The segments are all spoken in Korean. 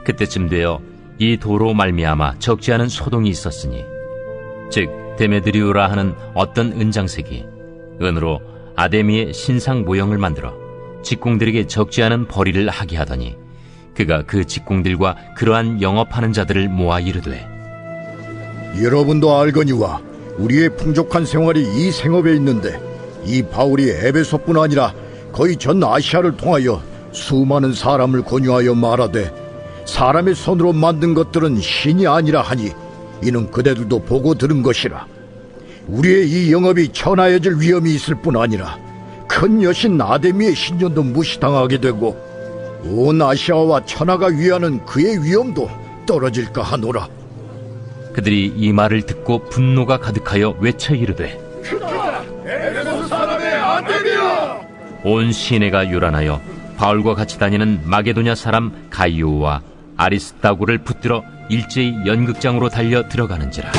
그때쯤 되어 이 도로 말미암아 적지 않은 소동이 있었으니 즉 데메드리오라 하는 어떤 은장색이 은으로 아데미의 신상 모형을 만들어 직공들에게 적지 않은 벌이를 하게 하더니 그가 그 직공들과 그러한 영업하는 자들을 모아 이르되 여러분도 알거니와 우리의 풍족한 생활이 이 생업에 있는데 이 바울이 에베소뿐 아니라 거의 전 아시아를 통하여 수많은 사람을 권유하여 말하되 사람의 손으로 만든 것들은 신이 아니라 하니 이는 그대들도 보고 들은 것이라. 우리의 이 영업이 천하여질 위험이 있을 뿐 아니라 큰 여신 아데미의 신전도 무시당하게 되고 온 아시아와 천하가 위하는 그의 위엄도 떨어질까 하노라. 그들이 이 말을 듣고 분노가 가득하여 외쳐 이르되 에베소 사람의 아데미야! 온 시내가 요란하여 바울과 같이 다니는 마게도냐 사람 가이오와 아리스다고를 붙들어 일제히 연극장으로 달려 들어가는지라.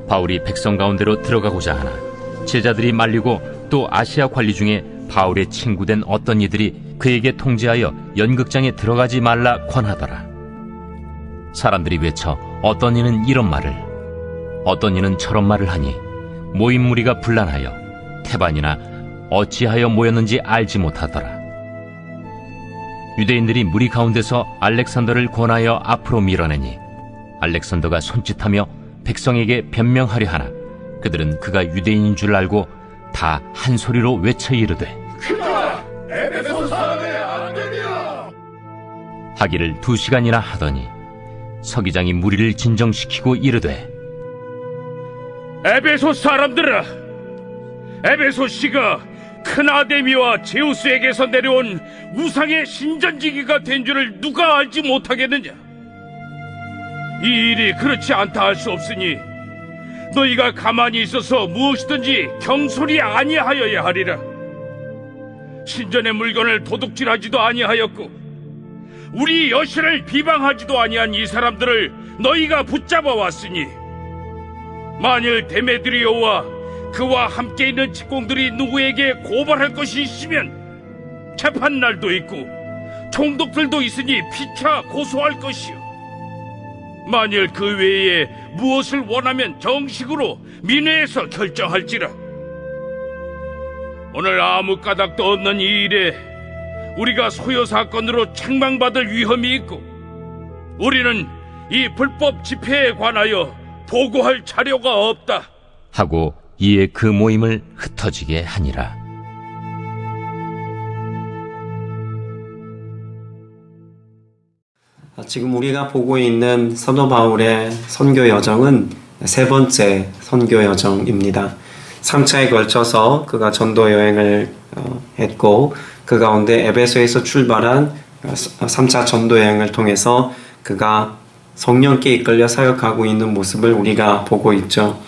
바울이 백성 가운데로 들어가고자 하나 제자들이 말리고 또 아시아 관리 중에 바울의 친구된 어떤 이들이 그에게 통지하여 연극장에 들어가지 말라 권하더라. 사람들이 외쳐 어떤 이는 이런 말을 어떤 이는 저런 말을 하니 모인 무리가 분란하여 태반이나 어찌하여 모였는지 알지 못하더라. 유대인들이 무리 가운데서 알렉산더를 권하여 앞으로 밀어내니 알렉산더가 손짓하며 백성에게 변명하려 하나 그들은 그가 유대인인 줄 알고 다 한 소리로 외쳐 이르되 그가 에베소 사람의 아데미야! 하기를 2시간이나 하더니 서기장이 무리를 진정시키고 이르되 에베소 사람들아, 에베소 씨가 큰 아데미와 제우스에게서 내려온 우상의 신전지기가 된 줄을 누가 알지 못하겠느냐? 이 일이 그렇지 않다 할 수 없으니 너희가 가만히 있어서 무엇이든지 경솔히 아니하여야 하리라. 신전의 물건을 도둑질하지도 아니하였고 우리 여신을 비방하지도 아니한 이 사람들을 너희가 붙잡아 왔으니 만일 데메드리오와 그와 함께 있는 직공들이 누구에게 고발할 것이 있으면 재판날도 있고 총독들도 있으니 피차 고소할 것이요, 만일 그 외에 무엇을 원하면 정식으로 민회에서 결정할지라. 오늘 아무 까닭도 없는 이 일에 우리가 소요 사건으로 책망받을 위험이 있고 우리는 이 불법 집회에 관하여 보고할 자료가 없다 하고 이에 그 모임을 흩어지게 하니라. 지금 우리가 보고 있는 사도 바울의 선교 여정은 세 번째 선교 여정입니다. 3차에 걸쳐서 그가 전도 여행을 했고 그 가운데 에베소에서 출발한 3차 전도 여행을 통해서 그가 성령께 이끌려 사역하고 있는 모습을 우리가 보고 있죠.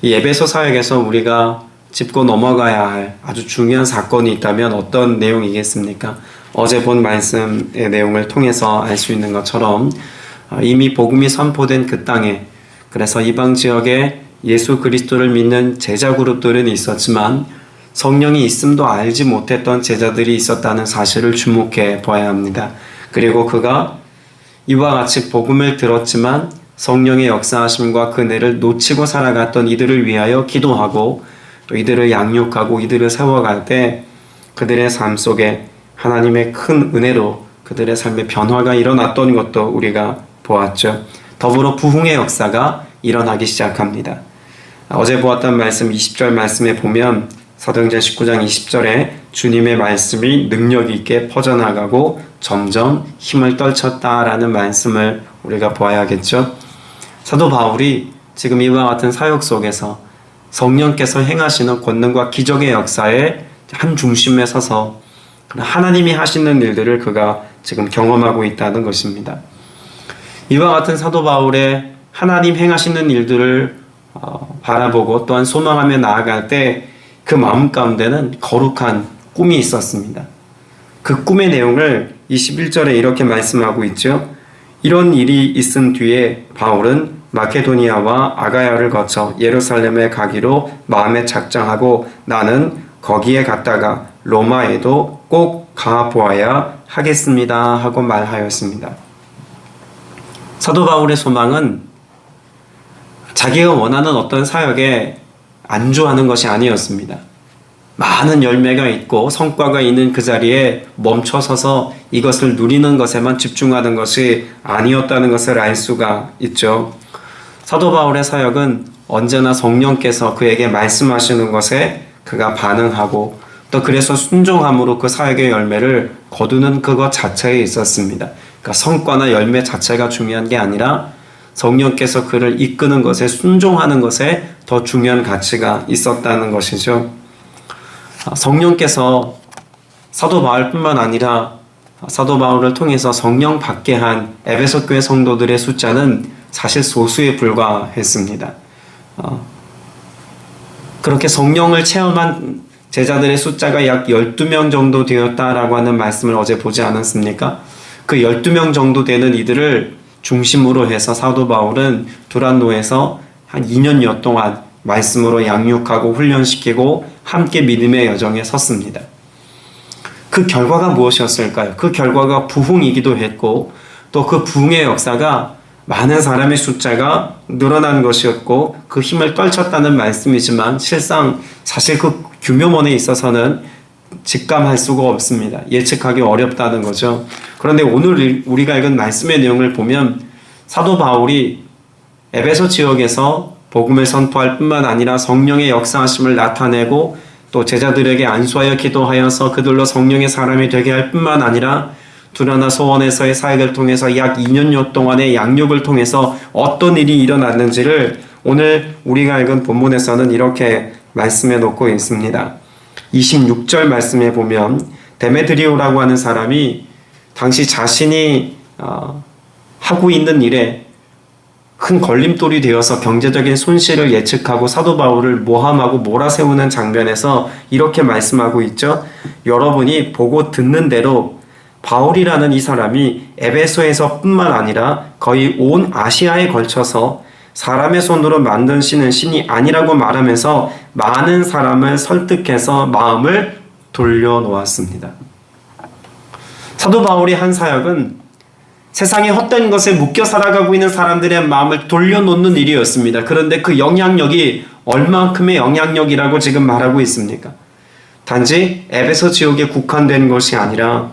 이 에베소 사역에서 우리가 짚고 넘어가야 할 아주 중요한 사건이 있다면 어떤 내용이겠습니까? 어제 본 말씀의 내용을 통해서 알 수 있는 것처럼 이미 복음이 선포된 그 땅에, 그래서 이방 지역에 예수 그리스도를 믿는 제자 그룹들은 있었지만 성령이 있음도 알지 못했던 제자들이 있었다는 사실을 주목해 봐야 합니다. 그리고 그가 이와 같이 복음을 들었지만 성령의 역사하심과 그 은혜를 놓치고 살아갔던 이들을 위하여 기도하고 또 이들을 양육하고 이들을 세워갈 때 그들의 삶 속에 하나님의 큰 은혜로 그들의 삶의 변화가 일어났던 것도 우리가 보았죠. 더불어 부흥의 역사가 일어나기 시작합니다. 어제 보았던 말씀 20절 말씀에 보면 사도행전 19장 20절에 주님의 말씀이 능력 있게 퍼져나가고 점점 힘을 떨쳤다라는 말씀을 우리가 보아야겠죠. 사도 바울이 지금 이와 같은 사역 속에서 성령께서 행하시는 권능과 기적의 역사의 한 중심에 서서 하나님이 하시는 일들을 그가 지금 경험하고 있다는 것입니다. 이와 같은 사도 바울의 하나님 행하시는 일들을 바라보고 또한 소망하며 나아갈 때 그 마음 가운데는 거룩한 꿈이 있었습니다. 그 꿈의 내용을 21절에 이렇게 말씀하고 있죠. 이런 일이 있은 뒤에 바울은 마케도니아와 아가야를 거쳐 예루살렘에 가기로 마음에 작정하고 나는 거기에 갔다가 로마에도 꼭 가보아야 하겠습니다 하고 말하였습니다. 사도 바울의 소망은 자기가 원하는 어떤 사역에 안주하는 것이 아니었습니다. 많은 열매가 있고 성과가 있는 그 자리에 멈춰서서 이것을 누리는 것에만 집중하는 것이 아니었다는 것을 알 수가 있죠. 사도 바울의 사역은 언제나 성령께서 그에게 말씀하시는 것에 그가 반응하고 또 그래서 순종함으로 그 사역의 열매를 거두는 그것 자체에 있었습니다. 그러니까 성과나 열매 자체가 중요한 게 아니라 성령께서 그를 이끄는 것에 순종하는 것에 더 중요한 가치가 있었다는 것이죠. 성령께서 사도 바울뿐만 아니라 사도 바울을 통해서 성령 받게 한 에베소 교회 성도들의 숫자는 사실 소수에 불과했습니다. 그렇게 성령을 체험한 제자들의 숫자가 약 12명 정도 되었다라고 하는 말씀을 어제 보지 않았습니까? 그 12명 정도 되는 이들을 중심으로 해서 사도 바울은 두란노에서 한 2년여 동안 말씀으로 양육하고 훈련시키고 함께 믿음의 여정에 섰습니다. 그 결과가 무엇이었을까요? 그 결과가 부흥이기도 했고 또 그 부흥의 역사가 많은 사람의 숫자가 늘어난 것이었고 그 힘을 떨쳤다는 말씀이지만 실상 사실 그 규모면에 있어서는 직감할 수가 없습니다. 예측하기 어렵다는 거죠. 그런데 오늘 우리가 읽은 말씀의 내용을 보면 사도 바울이 에베소 지역에서 복음을 선포할 뿐만 아니라 성령의 역사하심을 나타내고 또 제자들에게 안수하여 기도하여서 그들로 성령의 사람이 되게 할 뿐만 아니라 두라나 소원에서의 사역을 통해서 약 2년여 동안의 양육을 통해서 어떤 일이 일어났는지를 오늘 우리가 읽은 본문에서는 이렇게 말씀해 놓고 있습니다. 26절 말씀에 보면 데메드리오라고 하는 사람이 당시 자신이 하고 있는 일에 큰 걸림돌이 되어서 경제적인 손실을 예측하고 사도 바울을 모함하고 몰아세우는 장면에서 이렇게 말씀하고 있죠. 여러분이 보고 듣는 대로 바울이라는 이 사람이 에베소에서 뿐만 아니라 거의 온 아시아에 걸쳐서 사람의 손으로 만든 신은 신이 아니라고 말하면서 많은 사람을 설득해서 마음을 돌려놓았습니다. 사도 바울의 한 사역은 세상의 헛된 것에 묶여 살아가고 있는 사람들의 마음을 돌려놓는 일이었습니다. 그런데 그 영향력이 얼만큼의 영향력이라고 지금 말하고 있습니까? 단지 에베소 지역에 국한된 것이 아니라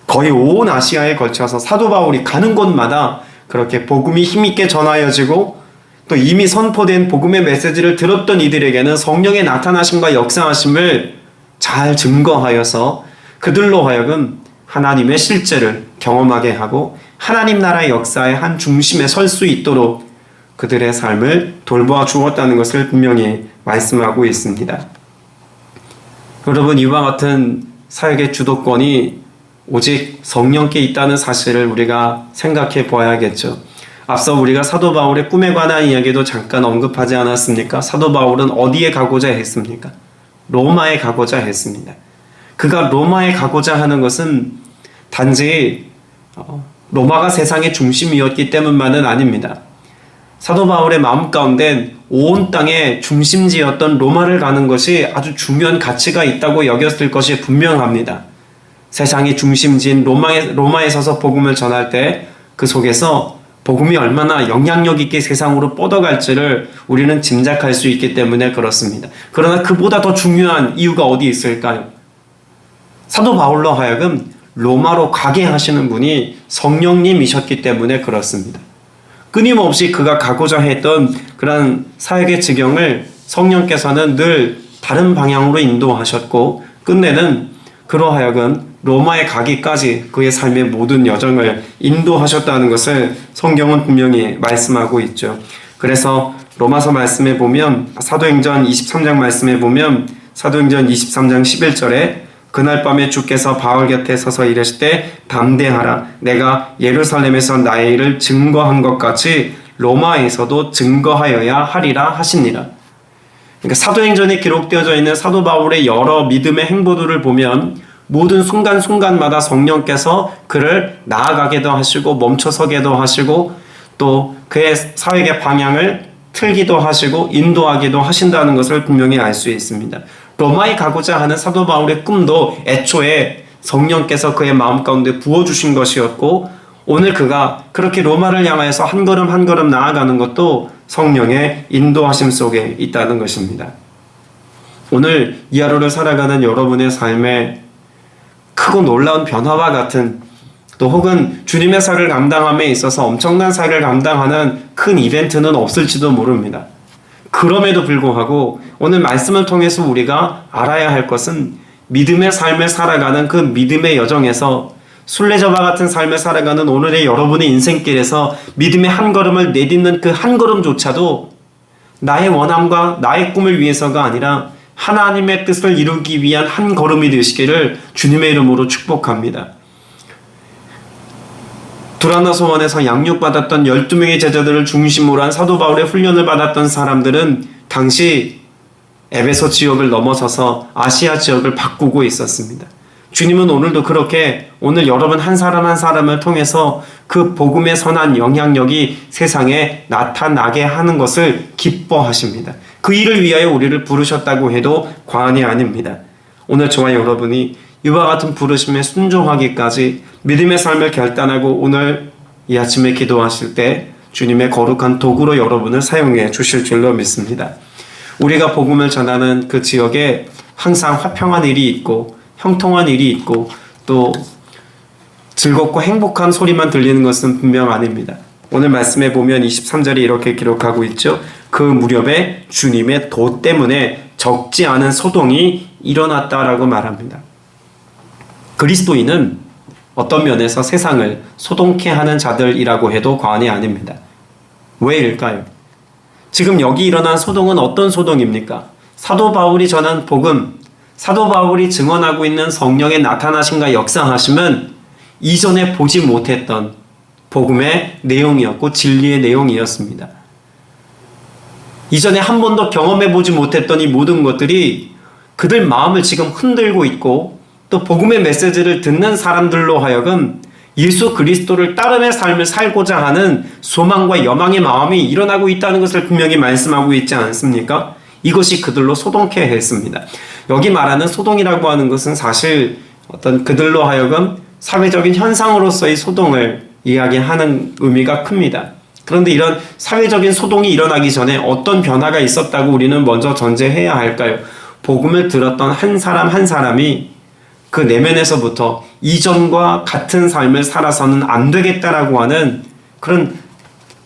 거의 온 아시아에 걸쳐서 사도 바울이 가는 곳마다 그렇게 복음이 힘있게 전하여지고 또 이미 선포된 복음의 메시지를 들었던 이들에게는 성령의 나타나심과 역사하심을 잘 증거하여서 그들로 하여금 하나님의 실제를 경험하게 하고 하나님 나라의 역사의 한 중심에 설 수 있도록 그들의 삶을 돌보아 주었다는 것을 분명히 말씀하고 있습니다. 여러분, 이와 같은 사역의 주도권이 오직 성령께 있다는 사실을 우리가 생각해 보아야겠죠. 앞서 우리가 사도 바울의 꿈에 관한 이야기도 잠깐 언급하지 않았습니까? 사도 바울은 어디에 가고자 했습니까? 로마에 가고자 했습니다. 그가 로마에 가고자 하는 것은 단지 로마가 세상의 중심이었기 때문만은 아닙니다. 사도 바울의 마음 가운데 온 땅의 중심지였던 로마를 가는 것이 아주 중요한 가치가 있다고 여겼을 것이 분명합니다. 세상의 중심지인 로마에 서서 복음을 전할 때 그 속에서 복음이 얼마나 영향력 있게 세상으로 뻗어갈지를 우리는 짐작할 수 있기 때문에 그렇습니다. 그러나 그보다 더 중요한 이유가 어디 있을까요? 사도 바울로 하여금 로마로 가게 하시는 분이 성령님이셨기 때문에 그렇습니다. 끊임없이 그가 가고자 했던 그런 사역의 지경을 성령께서는 늘 다른 방향으로 인도하셨고 끝내는 그로 하여금 로마에 가기까지 그의 삶의 모든 여정을 인도하셨다는 것을 성경은 분명히 말씀하고 있죠. 그래서 로마서 말씀에 보면 사도행전 23장 말씀에 보면 사도행전 23장 11절에 그날 밤에 주께서 바울 곁에 서서 이르시되 담대하라 내가 예루살렘에서 나의 일을 증거한 것 같이 로마에서도 증거하여야 하리라 하시니라. 그러니까 사도행전에 기록되어져 있는 사도 바울의 여러 믿음의 행보들을 보면 모든 순간순간마다 성령께서 그를 나아가게도 하시고 멈춰서게도 하시고 또 그의 사역의 방향을 틀기도 하시고 인도하기도 하신다는 것을 분명히 알 수 있습니다. 로마에 가고자 하는 사도 바울의 꿈도 애초에 성령께서 그의 마음 가운데 부어주신 것이었고, 오늘 그가 그렇게 로마를 향하여서 한 걸음 한 걸음 나아가는 것도 성령의 인도하심 속에 있다는 것입니다. 오늘 이 하루를 살아가는 여러분의 삶에 크고 놀라운 변화와 같은, 또 혹은 주님의 사를 감당함에 있어서 엄청난 사를 감당하는 큰 이벤트는 없을지도 모릅니다. 그럼에도 불구하고 오늘 말씀을 통해서 우리가 알아야 할 것은 믿음의 삶을 살아가는 그 믿음의 여정에서, 순례자와 같은 삶을 살아가는 오늘의 여러분의 인생길에서 믿음의 한 걸음을 내딛는 그 한 걸음조차도 나의 원함과 나의 꿈을 위해서가 아니라 하나님의 뜻을 이루기 위한 한 걸음이 되시기를 주님의 이름으로 축복합니다. 두라나 소원에서 양육받았던 12명의 제자들을 중심으로 한 사도 바울의 훈련을 받았던 사람들은 당시 에베소 지역을 넘어서서 아시아 지역을 바꾸고 있었습니다. 주님은 오늘도 그렇게 오늘 여러분 한 사람 한 사람을 통해서 그 복음의 선한 영향력이 세상에 나타나게 하는 것을 기뻐하십니다. 그 일을 위하여 우리를 부르셨다고 해도 과언이 아닙니다. 오늘 저와 여러분이 이와 같은 부르심에 순종하기까지 믿음의 삶을 결단하고 오늘 이 아침에 기도하실 때 주님의 거룩한 도구로 여러분을 사용해 주실 줄로 믿습니다. 우리가 복음을 전하는 그 지역에 항상 화평한 일이 있고 형통한 일이 있고 또 즐겁고 행복한 소리만 들리는 것은 분명 아닙니다. 오늘 말씀에 보면 23절에 이렇게 기록하고 있죠. 그 무렵에 주님의 도 때문에 적지 않은 소동이 일어났다라고 말합니다. 그리스도인은 어떤 면에서 세상을 소동케 하는 자들이라고 해도 과언이 아닙니다. 왜일까요? 지금 여기 일어난 소동은 어떤 소동입니까? 사도 바울이 전한 복음, 사도 바울이 증언하고 있는 성령의 나타나심과 역사하심은 이전에 보지 못했던 복음의 내용이었고 진리의 내용이었습니다. 이전에 한 번도 경험해보지 못했던 이 모든 것들이 그들 마음을 지금 흔들고 있고 또 복음의 메시지를 듣는 사람들로 하여금 예수 그리스도를 따름의 삶을 살고자 하는 소망과 여망의 마음이 일어나고 있다는 것을 분명히 말씀하고 있지 않습니까? 이것이 그들로 소동케 했습니다. 여기 말하는 소동이라고 하는 것은 사실 어떤 그들로 하여금 사회적인 현상으로서의 소동을 이야기하는 의미가 큽니다. 그런데 이런 사회적인 소동이 일어나기 전에 어떤 변화가 있었다고 우리는 먼저 전제해야 할까요? 복음을 들었던 한 사람 한 사람이 그 내면에서부터 이전과 같은 삶을 살아서는 안 되겠다라고 하는 그런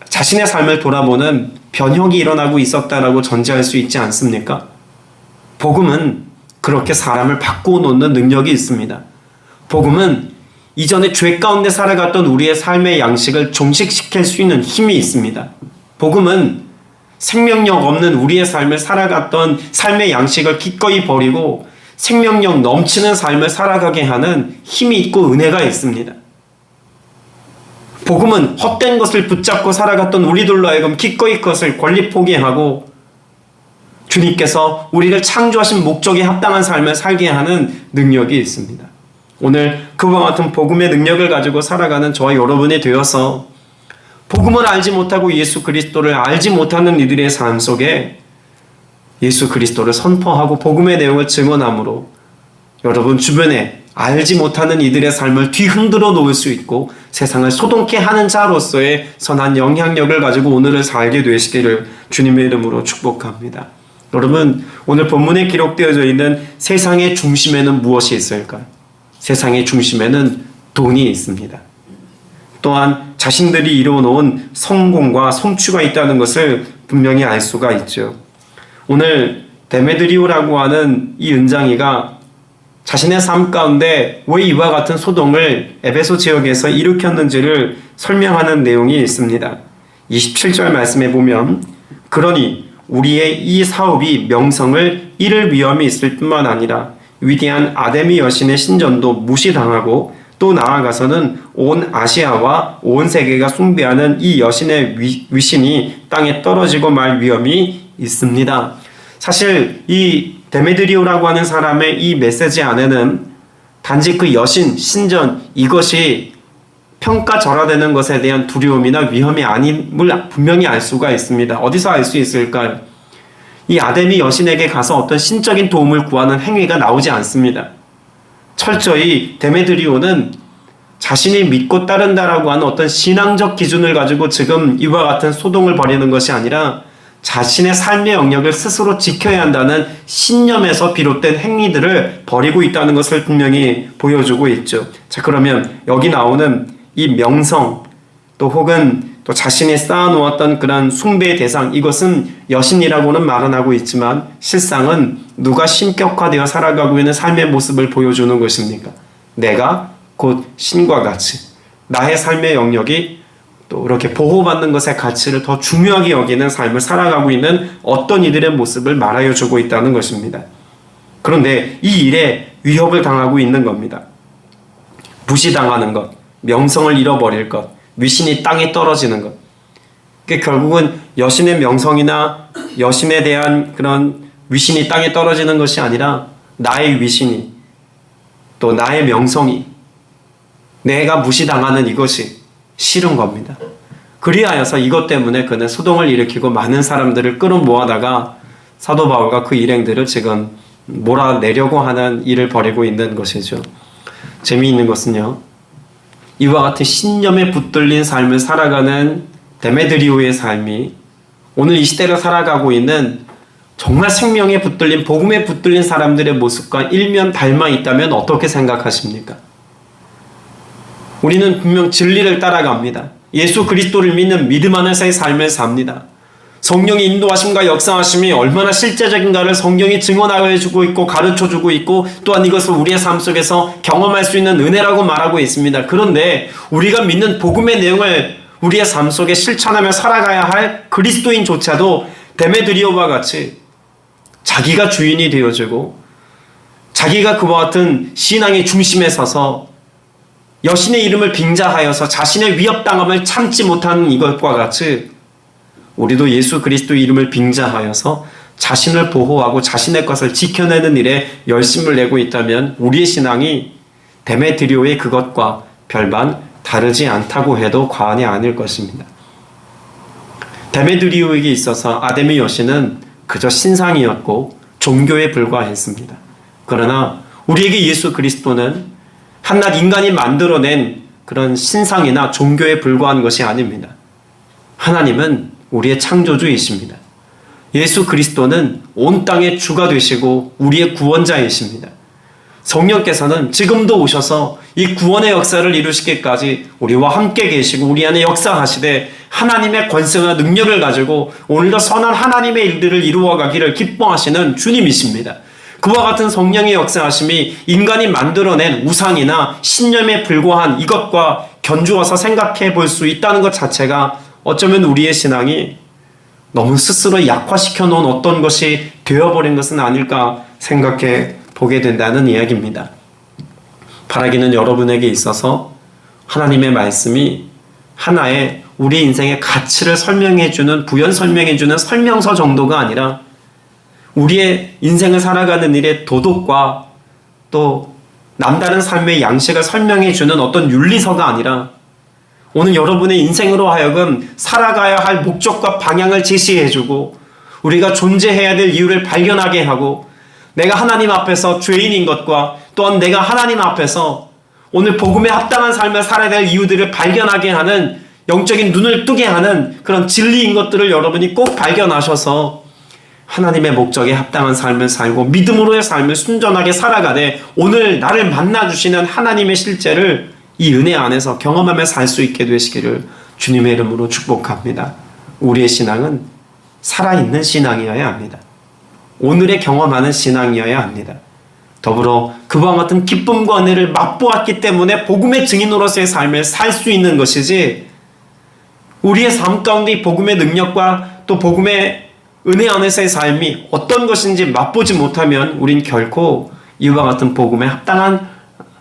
자신의 삶을 돌아보는 변혁이 일어나고 있었다라고 전제할 수 있지 않습니까? 복음은 그렇게 사람을 바꾸어 놓는 능력이 있습니다. 복음은 이전에 죄 가운데 살아갔던 우리의 삶의 양식을 종식시킬 수 있는 힘이 있습니다. 복음은 생명력 없는 우리의 삶을 살아갔던 삶의 양식을 기꺼이 버리고 생명력 넘치는 삶을 살아가게 하는 힘이 있고 은혜가 있습니다. 복음은 헛된 것을 붙잡고 살아갔던 우리들로 하여금 기꺼이 그것을 권리 포기하고 주님께서 우리를 창조하신 목적에 합당한 삶을 살게 하는 능력이 있습니다. 오늘 그와 같은 복음의 능력을 가지고 살아가는 저와 여러분이 되어서 복음을 알지 못하고 예수 그리스도를 알지 못하는 이들의 삶 속에 예수 그리스도를 선포하고 복음의 내용을 증언함으로 여러분 주변에 알지 못하는 이들의 삶을 뒤흔들어 놓을 수 있고 세상을 소동케 하는 자로서의 선한 영향력을 가지고 오늘을 살게 되시기를 주님의 이름으로 축복합니다. 여러분 오늘 본문에 기록되어져 있는 세상의 중심에는 무엇이 있을까요? 세상의 중심에는 돈이 있습니다. 또한 자신들이 이루어놓은 성공과 성취가 있다는 것을 분명히 알 수가 있죠. 오늘 데메드리오라고 하는 이 은장이가 자신의 삶 가운데 왜 이와 같은 소동을 에베소 지역에서 일으켰는지를 설명하는 내용이 있습니다. 27절 말씀에 보면 그러니 우리의 이 사업이 명성을 잃을 위험이 있을 뿐만 아니라 위대한 아데미 여신의 신전도 무시당하고 또 나아가서는 온 아시아와 온 세계가 숭배하는 이 여신의 위신이 땅에 떨어지고 말 위험이 있습니다. 사실 이 데메드리오라고 하는 사람의 이 메시지 안에는 단지 그 여신, 신전 이것이 평가절하되는 것에 대한 두려움이나 위험이 아님을 분명히 알 수가 있습니다. 어디서 알 수 있을까요? 이 아데미 여신에게 가서 어떤 신적인 도움을 구하는 행위가 나오지 않습니다. 철저히 데메드리오는 자신이 믿고 따른다라고 하는 어떤 신앙적 기준을 가지고 지금 이와 같은 소동을 벌이는 것이 아니라 자신의 삶의 영역을 스스로 지켜야 한다는 신념에서 비롯된 행위들을 벌이고 있다는 것을 분명히 보여주고 있죠. 자, 그러면 여기 나오는 이 명성 또 혹은 또 자신이 쌓아놓았던 그런 숭배의 대상, 이것은 여신이라고는 말은 하고 있지만 실상은 누가 신격화되어 살아가고 있는 삶의 모습을 보여주는 것입니까? 내가 곧 신과 같이 나의 삶의 영역이 또 이렇게 보호받는 것의 가치를 더 중요하게 여기는 삶을 살아가고 있는 어떤 이들의 모습을 말하여 주고 있다는 것입니다. 그런데 이 일에 위협을 당하고 있는 겁니다. 무시당하는 것, 명성을 잃어버릴 것, 위신이 땅에 떨어지는 것. 그러니까 결국은 여신의 명성이나 여신에 대한 그런 위신이 땅에 떨어지는 것이 아니라 나의 위신이 또 나의 명성이 내가 무시당하는 이것이 싫은 겁니다. 그리하여서 이것 때문에 그는 소동을 일으키고 많은 사람들을 끌어모아다가 사도 바울과 그 일행들을 지금 몰아내려고 하는 일을 벌이고 있는 것이죠. 재미있는 것은요, 이와 같은 신념에 붙들린 삶을 살아가는 데메드리오의 삶이 오늘 이 시대를 살아가고 있는 정말 생명에 붙들린, 복음에 붙들린 사람들의 모습과 일면 닮아 있다면 어떻게 생각하십니까? 우리는 분명 진리를 따라갑니다. 예수 그리스도를 믿는 믿음 안에서의 삶을 삽니다. 성령의 인도하심과 역사하심이 얼마나 실제적인가를 성경이 증언하여 주고 있고 가르쳐 주고 있고 또한 이것을 우리의 삶 속에서 경험할 수 있는 은혜라고 말하고 있습니다. 그런데 우리가 믿는 복음의 내용을 우리의 삶 속에 실천하며 살아가야 할 그리스도인조차도 데메드리오와 같이 자기가 주인이 되어주고 자기가 그와 같은 신앙의 중심에 서서 여신의 이름을 빙자하여서 자신의 위협당함을 참지 못하는 이것과 같이 우리도 예수 그리스도의 이름을 빙자하여서 자신을 보호하고 자신의 것을 지켜내는 일에 열심을 내고 있다면 우리의 신앙이 데메드리오의 그것과 별반 다르지 않다고 해도 과언이 아닐 것입니다. 데메드리오에게 있어서 아데미 여신은 그저 신상이었고 종교에 불과했습니다. 그러나 우리에게 예수 그리스도는 한낱 인간이 만들어낸 그런 신상이나 종교에 불과한 것이 아닙니다. 하나님은 우리의 창조주이십니다. 예수 그리스도는 온 땅의 주가 되시고 우리의 구원자이십니다. 성령께서는 지금도 오셔서 이 구원의 역사를 이루시기까지 우리와 함께 계시고 우리 안에 역사하시되 하나님의 권세와 능력을 가지고 오늘도 선한 하나님의 일들을 이루어가기를 기뻐하시는 주님이십니다. 그와 같은 성령의 역사하심이 인간이 만들어낸 우상이나 신념에 불과한 이것과 견주어서 생각해 볼 수 있다는 것 자체가 어쩌면 우리의 신앙이 너무 스스로 약화시켜 놓은 어떤 것이 되어버린 것은 아닐까 생각해 보게 된다는 이야기입니다. 바라기는 여러분에게 있어서 하나님의 말씀이 하나의 우리 인생의 가치를 설명해주는, 부연 설명해주는 설명서 정도가 아니라 우리의 인생을 살아가는 일의 도덕과 또 남다른 삶의 양식을 설명해주는 어떤 윤리서가 아니라 오늘 여러분의 인생으로 하여금 살아가야 할 목적과 방향을 제시해주고 우리가 존재해야 될 이유를 발견하게 하고 내가 하나님 앞에서 죄인인 것과 또한 내가 하나님 앞에서 오늘 복음에 합당한 삶을 살아야 될 이유들을 발견하게 하는 영적인 눈을 뜨게 하는 그런 진리인 것들을 여러분이 꼭 발견하셔서 하나님의 목적에 합당한 삶을 살고 믿음으로의 삶을 순전하게 살아가되 오늘 나를 만나주시는 하나님의 실제를 이 은혜 안에서 경험하며 살 수 있게 되시기를 주님의 이름으로 축복합니다. 우리의 신앙은 살아있는 신앙이어야 합니다. 오늘의 경험하는 신앙이어야 합니다. 더불어 그와 같은 기쁨과 은혜를 맛보았기 때문에 복음의 증인으로서의 삶을 살 수 있는 것이지 우리의 삶 가운데 이 복음의 능력과 또 복음의 은혜 안에서의 삶이 어떤 것인지 맛보지 못하면 우린 결코 이와 같은 복음에 합당한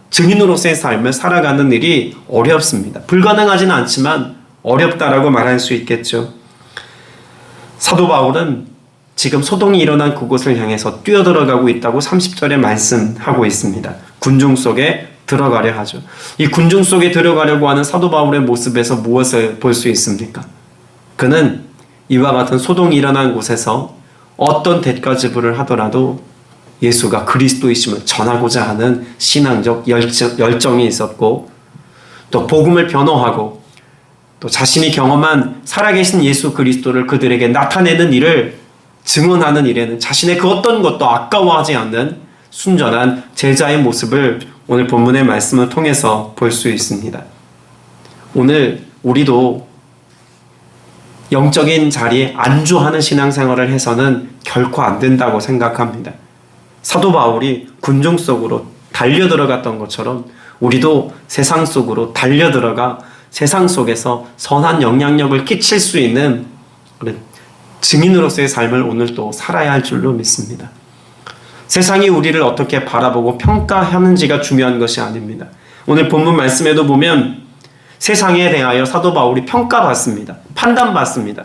증인으로서의 삶을 살아가는 일이 어렵습니다. 불가능하지는 않지만 어렵다라고 말할 수 있겠죠. 사도 바울은 지금 소동이 일어난 그곳을 향해서 뛰어들어가고 있다고 30절에 말씀하고 있습니다. 군중 속에 들어가려 하죠. 이 군중 속에 들어가려고 하는 사도 바울의 모습에서 무엇을 볼 수 있습니까? 그는 이와 같은 소동이 일어난 곳에서 어떤 대가 지불을 하더라도 예수가 그리스도이심을 전하고자 하는 신앙적 열정이 있었고, 또 복음을 변호하고 또 자신이 경험한 살아계신 예수 그리스도를 그들에게 나타내는 일을 증언하는 일에는 자신의 그 어떤 것도 아까워하지 않는 순전한 제자의 모습을 오늘 본문의 말씀을 통해서 볼 수 있습니다. 오늘 우리도 영적인 자리에 안주하는 신앙생활을 해서는 결코 안 된다고 생각합니다. 사도 바울이 군중 속으로 달려들어갔던 것처럼 우리도 세상 속으로 달려들어가 세상 속에서 선한 영향력을 끼칠 수 있는 그런 증인으로서의 삶을 오늘 또 살아야 할 줄로 믿습니다. 세상이 우리를 어떻게 바라보고 평가하는지가 중요한 것이 아닙니다. 오늘 본문 말씀에도 보면 세상에 대하여 사도 바울이 평가받습니다. 판단받습니다.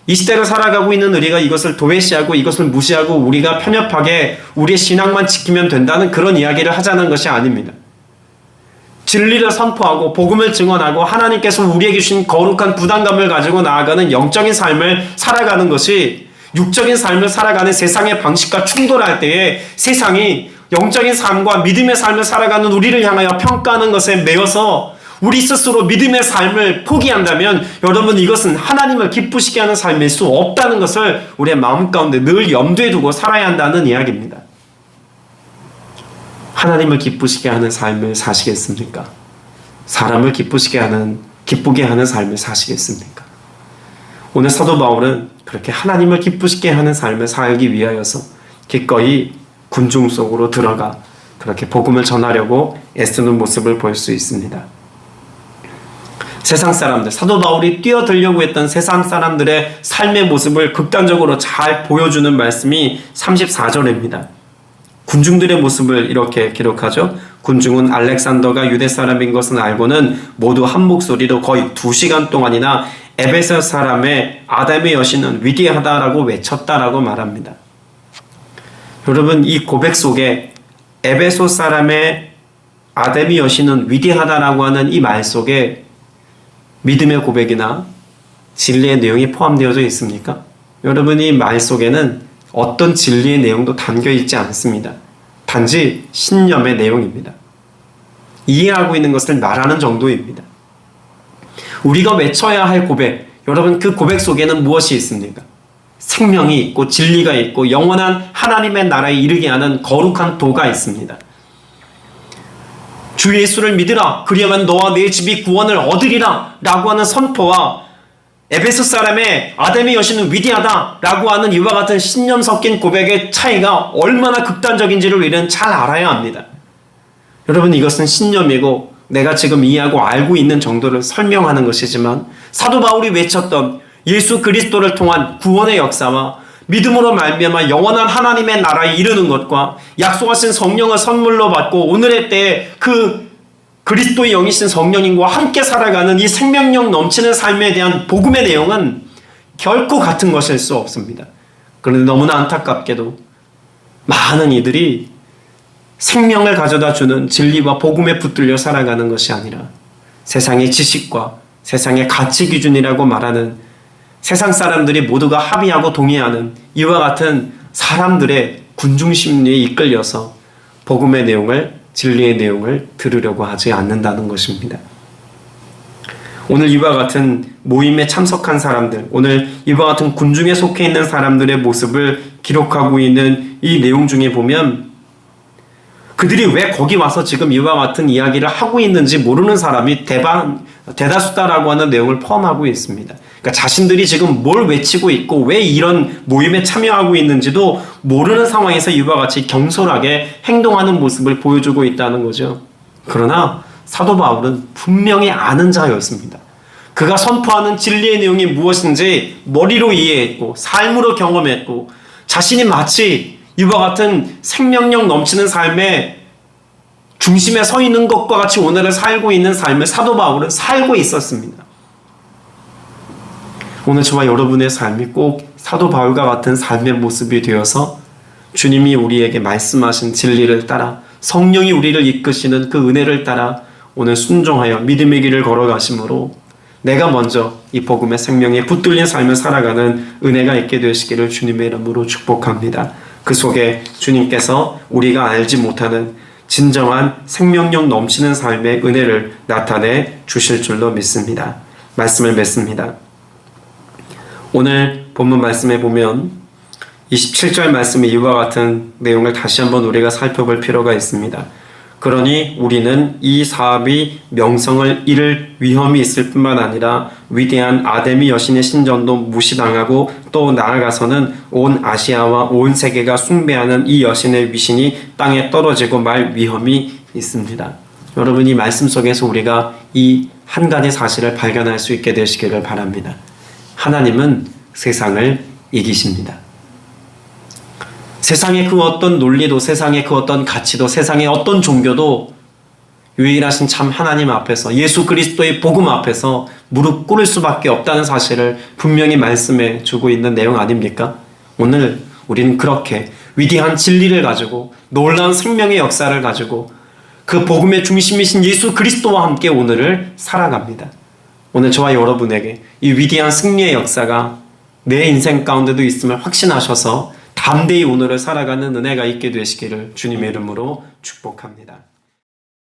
이 시대를 살아가고 있는 우리가 이것을 도외시하고 이것을 무시하고 우리가 편협하게 우리의 신앙만 지키면 된다는 그런 이야기를 하자는 것이 아닙니다. 진리를 선포하고 복음을 증언하고 하나님께서 우리에게 주신 거룩한 부담감을 가지고 나아가는 영적인 삶을 살아가는 것이 육적인 삶을 살아가는 세상의 방식과 충돌할 때에 세상이 영적인 삶과 믿음의 삶을 살아가는 우리를 향하여 평가하는 것에 매여서 우리 스스로 믿음의 삶을 포기한다면 여러분 이것은 하나님을 기쁘시게 하는 삶일 수 없다는 것을 우리의 마음 가운데 늘 염두에 두고 살아야 한다는 이야기입니다. 하나님을 기쁘시게 하는 삶을 사시겠습니까? 사람을 기쁘게 하는 삶을 사시겠습니까? 오늘 사도 바울은 그렇게 하나님을 기쁘시게 하는 삶을 살기 위하여서 기꺼이 군중 속으로 들어가 그렇게 복음을 전하려고 애쓰는 모습을 볼 수 있습니다. 세상 사람들, 사도 바울이 뛰어들려고 했던 세상 사람들의 삶의 모습을 극단적으로 잘 보여주는 말씀이 34절입니다. 군중들의 모습을 이렇게 기록하죠. 군중은 알렉산더가 유대 사람인 것은 알고는 모두 한 목소리로 거의 2시간 동안이나 에베소 사람의 아담의 여신은 위대하다라고 외쳤다라고 말합니다. 여러분 이 고백 속에 에베소 사람의 아담의 여신은 위대하다라고 하는 이 말 속에 믿음의 고백이나 진리의 내용이 포함되어져 있습니까? 여러분 이 말 속에는 어떤 진리의 내용도 담겨 있지 않습니다. 단지 신념의 내용입니다. 이해하고 있는 것을 말하는 정도입니다. 우리가 외쳐야 할 고백, 여러분 그 고백 속에는 무엇이 있습니까? 생명이 있고 진리가 있고 영원한 하나님의 나라에 이르게 하는 거룩한 도가 있습니다. 주 예수를 믿으라 그리하면 너와 네 집이 구원을 얻으리라 라고 하는 선포와 에베소 사람의 아담의 여신은 위대하다 라고 하는 이와 같은 신념 섞인 고백의 차이가 얼마나 극단적인지를 우리는 잘 알아야 합니다. 여러분 이것은 신념이고 내가 지금 이해하고 알고 있는 정도를 설명하는 것이지만 사도 바울이 외쳤던 예수 그리스도를 통한 구원의 역사와 믿음으로 말미암아 영원한 하나님의 나라에 이르는 것과 약속하신 성령을 선물로 받고 오늘의 때에 그 그리스도의 영이신 성령님과 함께 살아가는 이 생명력 넘치는 삶에 대한 복음의 내용은 결코 같은 것일 수 없습니다. 그런데 너무나 안타깝게도 많은 이들이 생명을 가져다 주는 진리와 복음에 붙들려 살아가는 것이 아니라 세상의 지식과 세상의 가치 기준이라고 말하는 세상 사람들이 모두가 합의하고 동의하는 이와 같은 사람들의 군중 심리에 이끌려서 복음의 내용을, 진리의 내용을 들으려고 하지 않는다는 것입니다. 오늘 이와 같은 모임에 참석한 사람들, 오늘 이와 같은 군중에 속해 있는 사람들의 모습을 기록하고 있는 이 내용 중에 보면 그들이 왜 거기 와서 지금 이와 같은 이야기를 하고 있는지 모르는 사람이 대다수다라고 하는 내용을 포함하고 있습니다. 그러니까 자신들이 지금 뭘 외치고 있고 왜 이런 모임에 참여하고 있는지도 모르는 상황에서 이와 같이 경솔하게 행동하는 모습을 보여주고 있다는 거죠. 그러나 사도 바울은 분명히 아는 자였습니다. 그가 선포하는 진리의 내용이 무엇인지 머리로 이해했고 삶으로 경험했고 자신이 마치 이와 같은 생명력 넘치는 삶의 중심에 서 있는 것과 같이 오늘을 살고 있는 삶을 사도 바울은 살고 있었습니다. 오늘 저와 여러분의 삶이 꼭 사도 바울과 같은 삶의 모습이 되어서 주님이 우리에게 말씀하신 진리를 따라 성령이 우리를 이끄시는 그 은혜를 따라 오늘 순종하여 믿음의 길을 걸어가심으로 내가 먼저 이 복음의 생명에 붙들린 삶을 살아가는 은혜가 있게 되시기를 주님의 이름으로 축복합니다. 그 속에 주님께서 우리가 알지 못하는 진정한 생명력 넘치는 삶의 은혜를 나타내 주실 줄로 믿습니다. 말씀을 맺습니다. 오늘 본문 말씀에 보면 27절 말씀의 이와 같은 내용을 다시 한번 우리가 살펴볼 필요가 있습니다. 그러니 우리는 이 사업이 명성을 잃을 위험이 있을 뿐만 아니라 위대한 아데미 여신의 신전도 무시당하고 또 나아가서는 온 아시아와 온 세계가 숭배하는 이 여신의 위신이 땅에 떨어지고 말 위험이 있습니다. 여러분, 이 말씀 속에서 우리가 이 한 가지 사실을 발견할 수 있게 되시기를 바랍니다. 하나님은 세상을 이기십니다. 세상의 그 어떤 논리도, 세상의 그 어떤 가치도, 세상의 어떤 종교도 유일하신 참 하나님 앞에서, 예수 그리스도의 복음 앞에서 무릎 꿇을 수밖에 없다는 사실을 분명히 말씀해 주고 있는 내용 아닙니까? 오늘 우리는 그렇게 위대한 진리를 가지고 놀라운 생명의 역사를 가지고 그 복음의 중심이신 예수 그리스도와 함께 오늘을 살아갑니다. 오늘 저와 여러분에게 이 위대한 승리의 역사가 내 인생 가운데도 있음을 확신하셔서 담대히 오늘을 살아가는 은혜가 있게 되시기를 주님의 이름으로 축복합니다.